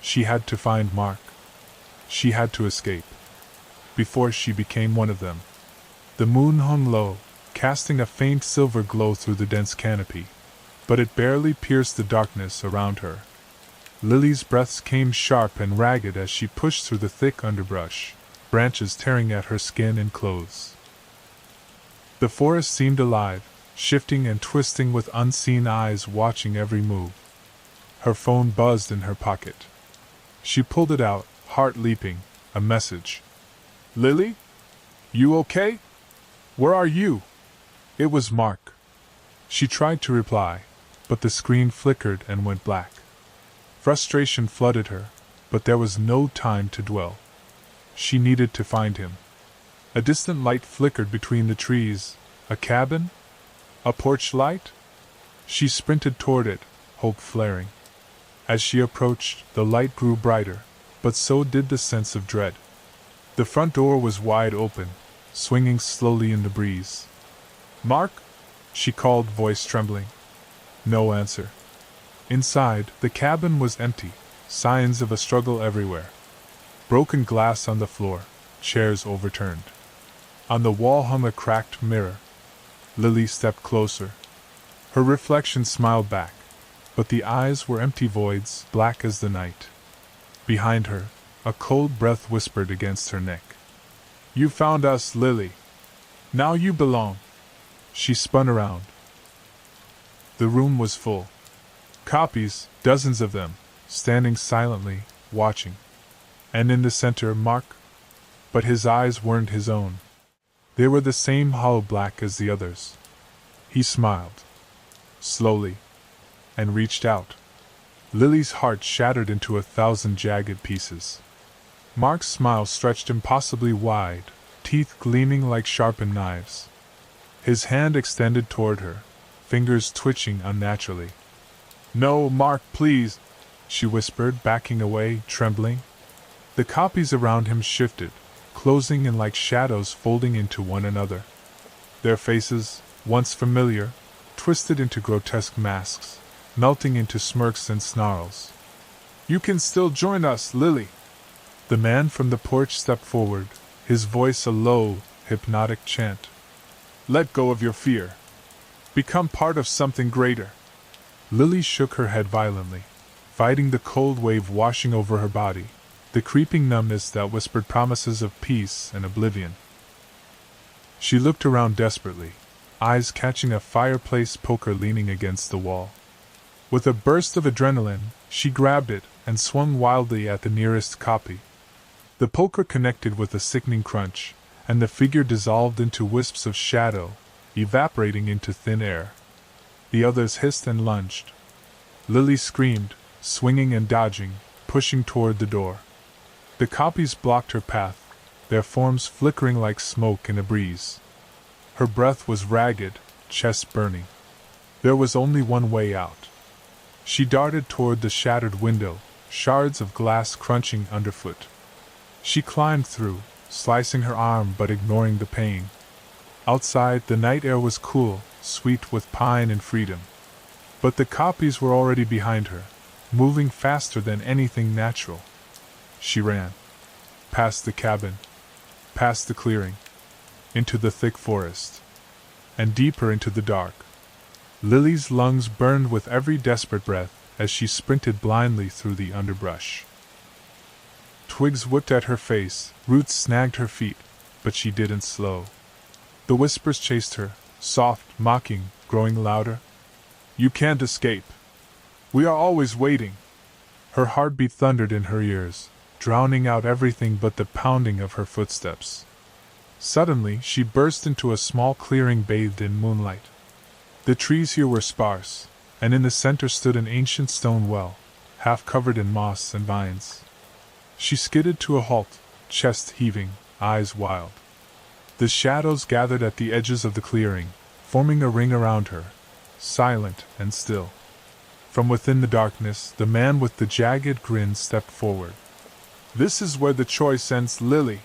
She had to find Mark. She had to escape. Before she became one of them. The moon hung low, casting a faint silver glow through the dense canopy, but it barely pierced the darkness around her. Lily's breaths came sharp and ragged as she pushed through the thick underbrush, branches tearing at her skin and clothes. The forest seemed alive, shifting and twisting with unseen eyes watching every move. Her phone buzzed in her pocket. She pulled it out, heart leaping, a message. "Lily? You okay? Where are you?" It was Mark. She tried to reply, but the screen flickered and went black. Frustration flooded her, but there was no time to dwell. She needed to find him. A distant light flickered between the trees. A cabin? A porch light? She sprinted toward it, hope flaring. As she approached, the light grew brighter, but so did the sense of dread. The front door was wide open, swinging slowly in the breeze. "Mark?" she called, voice trembling. No answer. Inside, the cabin was empty, signs of a struggle everywhere. Broken glass on the floor, chairs overturned. On the wall hung a cracked mirror. Lily stepped closer. Her reflection smiled back, but the eyes were empty voids, black as the night. Behind her, a cold breath whispered against her neck. "You found us, Lily. Now you belong." She spun around. The room was full. Copies, dozens of them, standing silently, watching. And in the center, Mark. But his eyes weren't his own. They were the same hollow black as the others. He smiled. Slowly. And reached out. Lily's heart shattered into 1,000 jagged pieces. Mark's smile stretched impossibly wide, teeth gleaming like sharpened knives. His hand extended toward her, fingers twitching unnaturally. "No, Mark, please," she whispered, backing away, trembling. The copies around him shifted, closing in like shadows folding into one another. Their faces, once familiar, twisted into grotesque masks, melting into smirks and snarls. "You can still join us, Lily." The man from the porch stepped forward, his voice a low, hypnotic chant. "Let go of your fear. Become part of something greater." Lily shook her head violently, fighting the cold wave washing over her body, the creeping numbness that whispered promises of peace and oblivion. She looked around desperately, eyes catching a fireplace poker leaning against the wall. With a burst of adrenaline, she grabbed it and swung wildly at the nearest copy. The poker connected with a sickening crunch, and the figure dissolved into wisps of shadow, evaporating into thin air. The others hissed and lunged. Lily screamed, swinging and dodging, pushing toward the door. The copies blocked her path, their forms flickering like smoke in a breeze. Her breath was ragged, chest burning. There was only one way out. She darted toward the shattered window, shards of glass crunching underfoot. She climbed through, slicing her arm but ignoring the pain. Outside, the night air was cool, sweet with pine and freedom. But the copies were already behind her, moving faster than anything natural. She ran. Past the cabin. Past the clearing. Into the thick forest. And deeper into the dark. Lily's lungs burned with every desperate breath as she sprinted blindly through the underbrush. Twigs whipped at her face, roots snagged her feet, but she didn't slow. The whispers chased her, soft, mocking, growing louder. "You can't escape. We are always waiting." Her heartbeat thundered in her ears, drowning out everything but the pounding of her footsteps. Suddenly, she burst into a small clearing bathed in moonlight. The trees here were sparse, and in the center stood an ancient stone well, half covered in moss and vines. She skidded to a halt, chest heaving, eyes wild. The shadows gathered at the edges of the clearing, forming a ring around her, silent and still. From within the darkness, the man with the jagged grin stepped forward. "This is where the choice ends, Lily."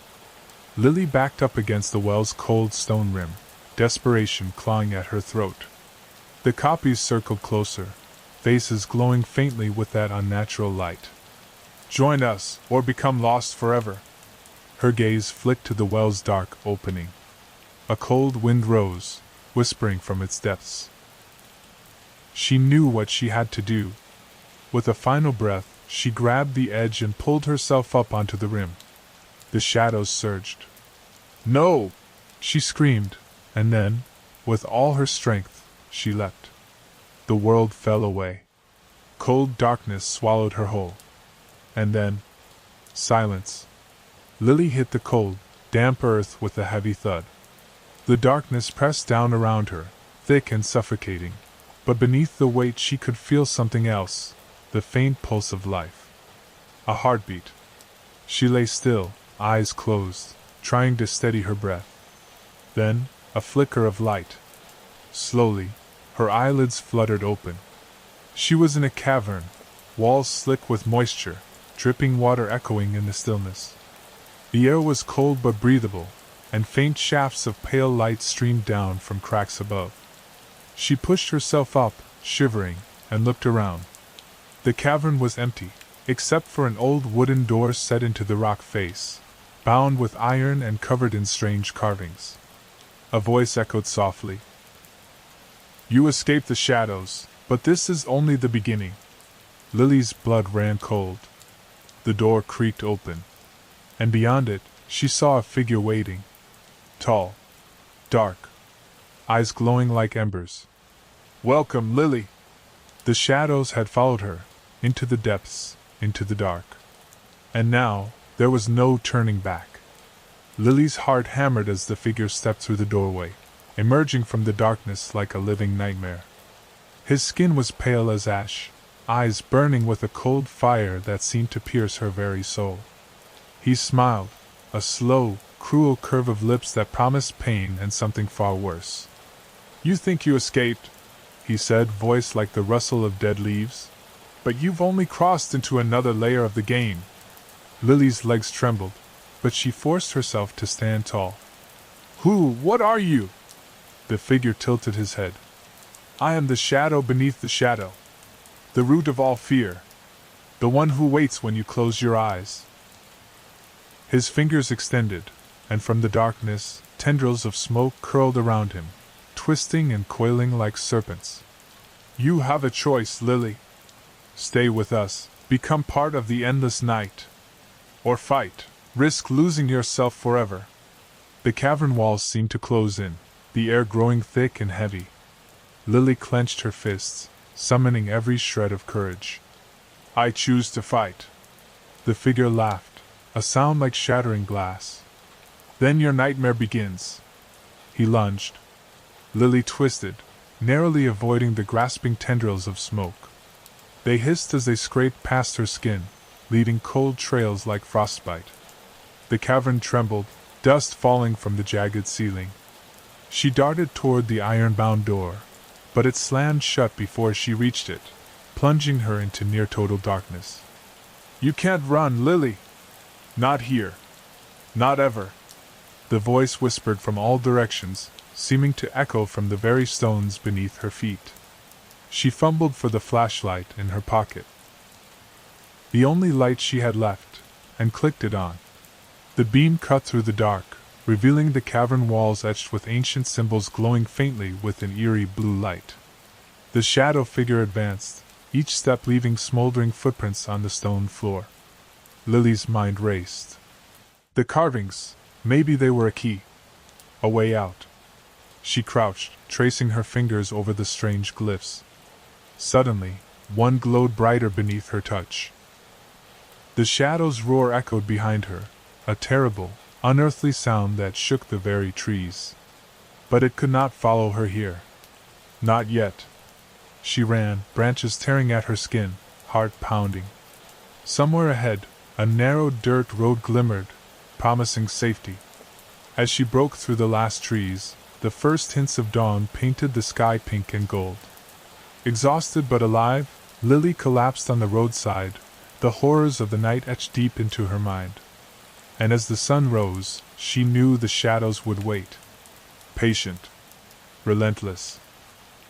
Lily backed up against the well's cold stone rim, desperation clawing at her throat. The copies circled closer, faces glowing faintly with that unnatural light. "Join us, or become lost forever." Her gaze flicked to the well's dark opening. A cold wind rose, whispering from its depths. She knew what she had to do. With a final breath, she grabbed the edge and pulled herself up onto the rim. The shadows surged. "No!" she screamed, and then, with all her strength, she leapt. The world fell away. Cold darkness swallowed her whole. And then, silence. Lily hit the cold, damp earth with a heavy thud. The darkness pressed down around her, thick and suffocating, but beneath the weight she could feel something else, the faint pulse of life. A heartbeat. She lay still, eyes closed, trying to steady her breath. Then, a flicker of light. Slowly, her eyelids fluttered open. She was in a cavern, walls slick with moisture, dripping water echoing in the stillness. The air was cold but breathable, and faint shafts of pale light streamed down from cracks above. She pushed herself up, shivering, and looked around. The cavern was empty, except for an old wooden door set into the rock face, bound with iron and covered in strange carvings. A voice echoed softly. "You escaped the shadows, but this is only the beginning." Lily's blood ran cold. The door creaked open, and beyond it, she saw a figure waiting. Tall, dark, eyes glowing like embers. "Welcome, Lily!" The shadows had followed her, into the depths, into the dark. And now, there was no turning back. Lily's heart hammered as the figure stepped through the doorway, emerging from the darkness like a living nightmare. His skin was pale as ash, eyes burning with a cold fire that seemed to pierce her very soul. He smiled, a slow, cruel curve of lips that promised pain and something far worse. "You think you escaped," he said, voice like the rustle of dead leaves. "But you've only crossed into another layer of the game." Lily's legs trembled, but she forced herself to stand tall. What are you?" The figure tilted his head. "I am the shadow beneath the shadow. The root of all fear. The one who waits when you close your eyes." His fingers extended, and from the darkness, tendrils of smoke curled around him, twisting and coiling like serpents. "You have a choice, Lily. Stay with us, become part of the endless night. Or fight, risk losing yourself forever." The cavern walls seemed to close in, the air growing thick and heavy. Lily clenched her fists, summoning every shred of courage. "I choose to fight." The figure laughed, a sound like shattering glass. "Then your nightmare begins." He lunged. Lily twisted, narrowly avoiding the grasping tendrils of smoke. They hissed as they scraped past her skin, leaving cold trails like frostbite. The cavern trembled, dust falling from the jagged ceiling. She darted toward the iron-bound door, but it slammed shut before she reached it, plunging her into near-total darkness. "You can't run, Lily! Not here! Not ever!" The voice whispered from all directions, seeming to echo from the very stones beneath her feet. She fumbled for the flashlight in her pocket. The only light she had left, and clicked it on. The beam cut through the dark, revealing the cavern walls etched with ancient symbols glowing faintly with an eerie blue light. The shadow figure advanced, each step leaving smoldering footprints on the stone floor. Lily's mind raced. The carvings, maybe they were a key. A way out. She crouched, tracing her fingers over the strange glyphs. Suddenly, one glowed brighter beneath her touch. The shadow's roar echoed behind her, a terrible, unearthly sound that shook the very trees. But it could not follow her here. Not yet. She ran, branches tearing at her skin, heart pounding. Somewhere ahead, a narrow dirt road glimmered, promising safety. As she broke through the last trees, the first hints of dawn painted the sky pink and gold. Exhausted but alive, Lily collapsed on the roadside, the horrors of the night etched deep into her mind. And as the sun rose, she knew the shadows would wait. Patient. Relentless.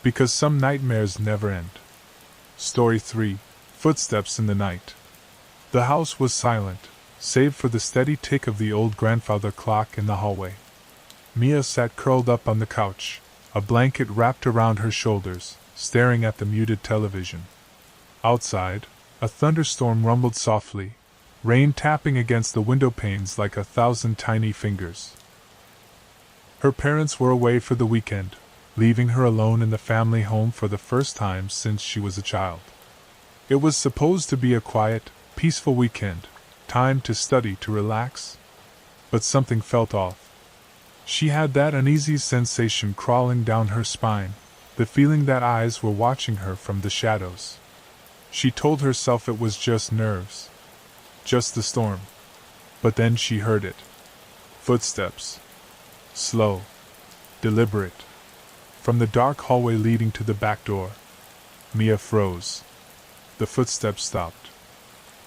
Because some nightmares never end. Story 3. Footsteps in the night. The house was silent, save for the steady tick of the old grandfather clock in the hallway. Mia sat curled up on the couch, a blanket wrapped around her shoulders, staring at the muted television. Outside, a thunderstorm rumbled softly, rain tapping against the window panes like 1,000 tiny fingers. Her parents were away for the weekend, leaving her alone in the family home for the first time since she was a child. It was supposed to be a quiet, peaceful weekend, time to study, to relax. But something felt off. She had that uneasy sensation crawling down her spine, the feeling that eyes were watching her from the shadows. She told herself it was just nerves. Just the storm. But then she heard it. Footsteps. Slow. Deliberate. From the dark hallway leading to the back door. Mia froze. The footsteps stopped.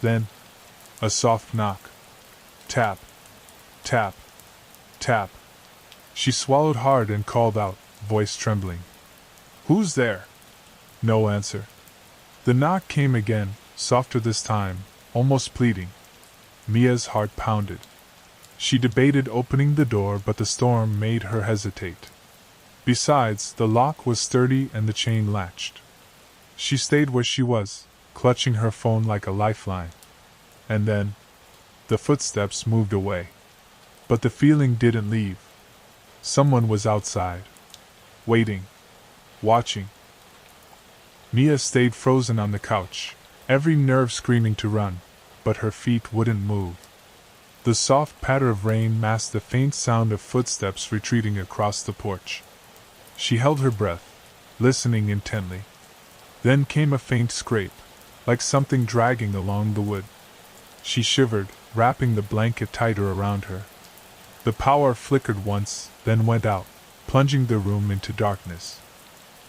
Then, a soft knock. Tap. Tap. Tap. She swallowed hard and called out, voice trembling. "Who's there?" No answer. The knock came again, softer this time, almost pleading. Mia's heart pounded. She debated opening the door, but the storm made her hesitate. Besides, the lock was sturdy and the chain latched. She stayed where she was, clutching her phone like a lifeline. And then, the footsteps moved away. But the feeling didn't leave. Someone was outside. Waiting. Watching. Mia stayed frozen on the couch, every nerve screaming to run, but her feet wouldn't move. The soft patter of rain masked the faint sound of footsteps retreating across the porch. She held her breath, listening intently. Then came a faint scrape, like something dragging along the wood. She shivered, wrapping the blanket tighter around her. The power flickered once, then went out, plunging the room into darkness.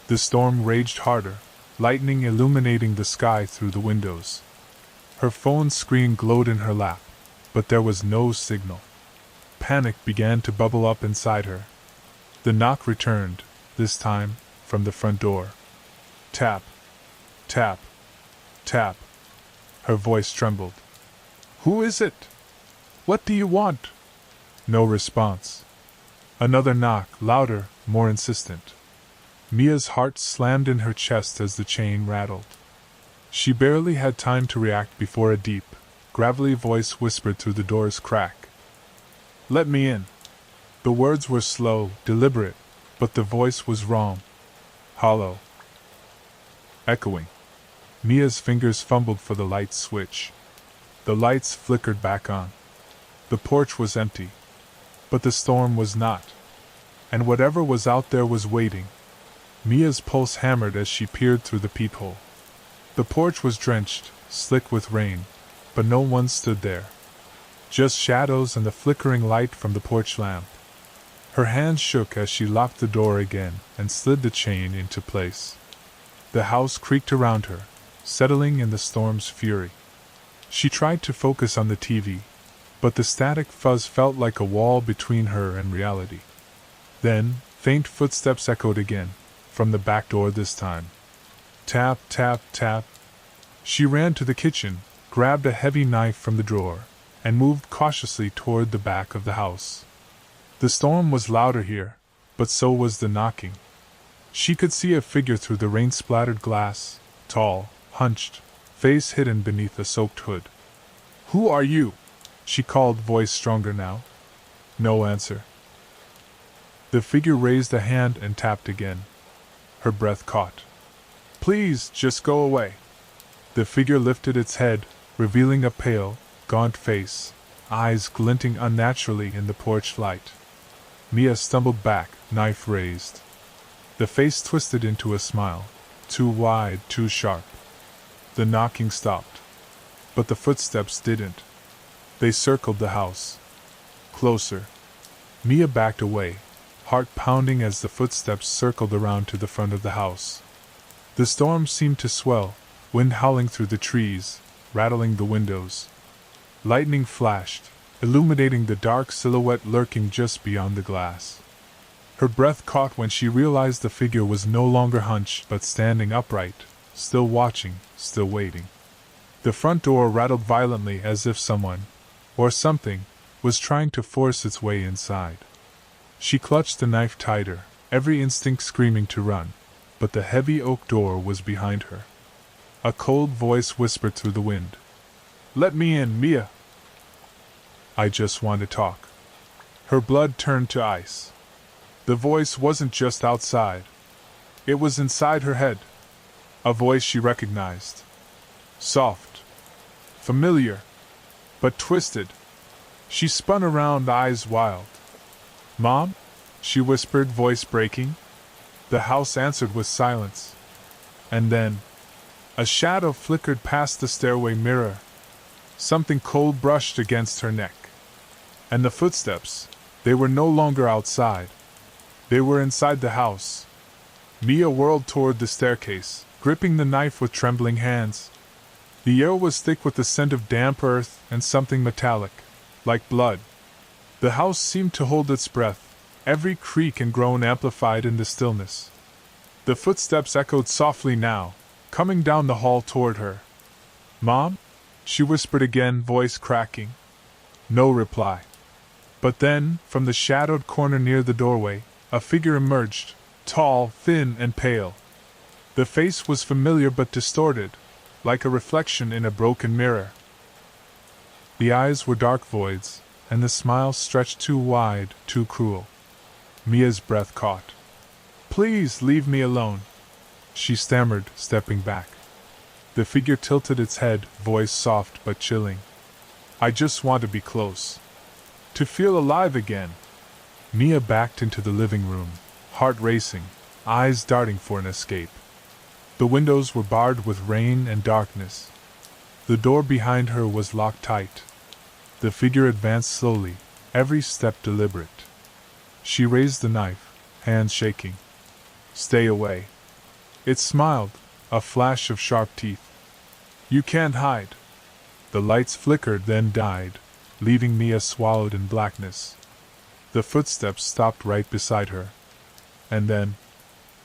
The storm raged harder, lightning illuminating the sky through the windows. Her phone screen glowed in her lap, but there was no signal. Panic began to bubble up inside her. The knock returned, this time, from the front door. Tap, tap, tap. Her voice trembled. "Who is it? What do you want?" No response. Another knock, louder, more insistent. Mia's heart slammed in her chest as the chain rattled. She barely had time to react before a deep, gravelly voice whispered through the door's crack. "Let me in." The words were slow, deliberate, but the voice was wrong. Hollow. Echoing. Mia's fingers fumbled for the light switch. The lights flickered back on. The porch was empty. But the storm was not. And whatever was out there was waiting. Mia's pulse hammered as she peered through the peephole. The porch was drenched, slick with rain, but no one stood there. Just shadows and the flickering light from the porch lamp. Her hands shook as she locked the door again and slid the chain into place. The house creaked around her, settling in the storm's fury. She tried to focus on the TV, but the static fuzz felt like a wall between her and reality. Then, faint footsteps echoed again, from the back door this time. Tap, tap, tap. She ran to the kitchen, grabbed a heavy knife from the drawer, and moved cautiously toward the back of the house. The storm was louder here, but so was the knocking. She could see a figure through the rain-splattered glass, tall, hunched, face hidden beneath a soaked hood. "Who are you?" she called, voice stronger now. No answer. The figure raised a hand and tapped again. Her breath caught. "Please, just go away." The figure lifted its head, revealing a pale, gaunt face, eyes glinting unnaturally in the porch light. Mia stumbled back, knife raised. The face twisted into a smile, too wide, too sharp. The knocking stopped. But the footsteps didn't. They circled the house. Closer. Mia backed away, heart pounding as the footsteps circled around to the front of the house. The storm seemed to swell, wind howling through the trees, rattling the windows. Lightning flashed, illuminating the dark silhouette lurking just beyond the glass. Her breath caught when she realized the figure was no longer hunched but standing upright, still watching, still waiting. The front door rattled violently as if someone, or something, was trying to force its way inside. She clutched the knife tighter, every instinct screaming to run, but the heavy oak door was behind her. A cold voice whispered through the wind. "Let me in, Mia." "I just want to talk." Her blood turned to ice. The voice wasn't just outside. It was inside her head. A voice she recognized. Soft. Familiar. But twisted. She spun around, eyes wild. "Mom?" she whispered, voice breaking. The house answered with silence. And then, a shadow flickered past the stairway mirror. Something cold brushed against her neck. And the footsteps, they were no longer outside. They were inside the house. Mia whirled toward the staircase, gripping the knife with trembling hands. The air was thick with the scent of damp earth and something metallic, like blood. The house seemed to hold its breath, every creak and groan amplified in the stillness. The footsteps echoed softly now, coming down the hall toward her. "Mom?" she whispered again, voice cracking. No reply. But then, from the shadowed corner near the doorway, a figure emerged, tall, thin, and pale. The face was familiar but distorted, like a reflection in a broken mirror. The eyes were dark voids, and the smile stretched too wide, too cruel. Mia's breath caught. "Please leave me alone," she stammered, stepping back. The figure tilted its head, voice soft but chilling. "I just want to be close. To feel alive again." Mia backed into the living room, heart racing, eyes darting for an escape. The windows were barred with rain and darkness. The door behind her was locked tight. The figure advanced slowly, every step deliberate. She raised the knife, hands shaking. "Stay away." It smiled, a flash of sharp teeth. "You can't hide." The lights flickered, then died, leaving Mia swallowed in blackness. The footsteps stopped right beside her. And then,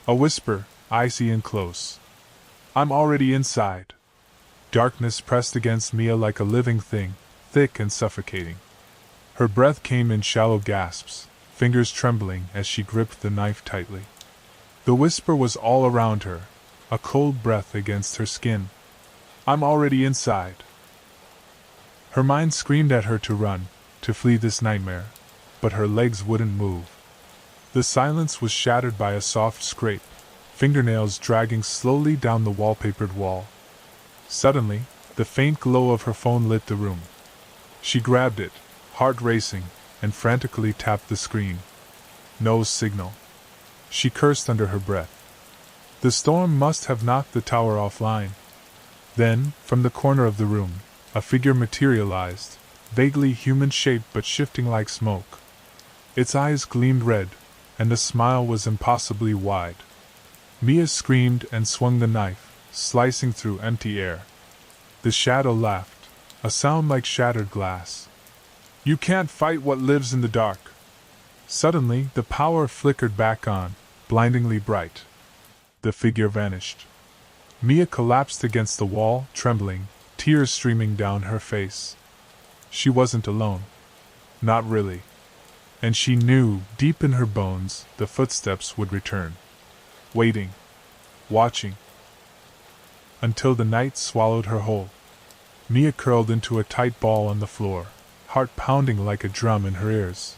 a whisper, icy and close. "I'm already inside." Darkness pressed against Mia like a living thing, thick and suffocating. Her breath came in shallow gasps, fingers trembling as she gripped the knife tightly. The whisper was all around her, a cold breath against her skin. "I'm already inside." Her mind screamed at her to run, to flee this nightmare, but her legs wouldn't move. The silence was shattered by a soft scrape, fingernails dragging slowly down the wallpapered wall. Suddenly, the faint glow of her phone lit the room. She grabbed it, heart racing, and frantically tapped the screen. No signal. She cursed under her breath. The storm must have knocked the tower offline. Then, from the corner of the room, a figure materialized, vaguely human-shaped but shifting like smoke. Its eyes gleamed red, and the smile was impossibly wide. Mia screamed and swung the knife, slicing through empty air. The shadow laughed, a sound like shattered glass. "You can't fight what lives in the dark." Suddenly, the power flickered back on, blindingly bright. The figure vanished. Mia collapsed against the wall, trembling, tears streaming down her face. She wasn't alone. Not really. And she knew, deep in her bones, the footsteps would return. Waiting. Watching. Until the night swallowed her whole. Mia curled into a tight ball on the floor, heart pounding like a drum in her ears.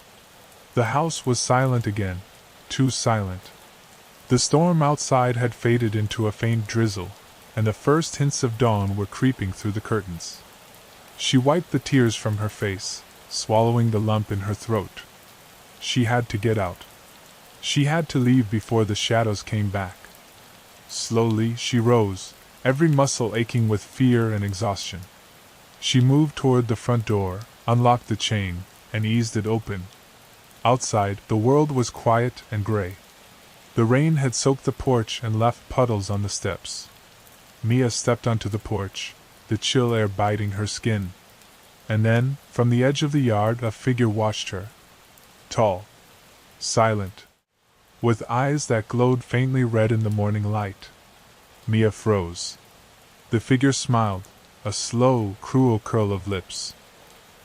The house was silent again, too silent. The storm outside had faded into a faint drizzle, and the first hints of dawn were creeping through the curtains. She wiped the tears from her face, swallowing the lump in her throat. She had to get out. She had to leave before the shadows came back. Slowly she rose, every muscle aching with fear and exhaustion. She moved toward the front door, unlocked the chain, and eased it open. Outside, the world was quiet and gray. The rain had soaked the porch and left puddles on the steps. Mia stepped onto the porch, the chill air biting her skin. And then, from the edge of the yard, a figure watched her. Tall. Silent. With eyes that glowed faintly red in the morning light. Mia froze. The figure smiled, a slow, cruel curl of lips.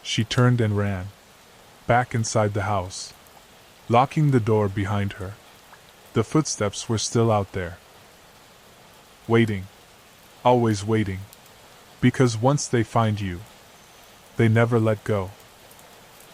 She turned and ran. Back inside the house. Locking the door behind her. The footsteps were still out there. Waiting. Always waiting. Because once they find you, they never let go.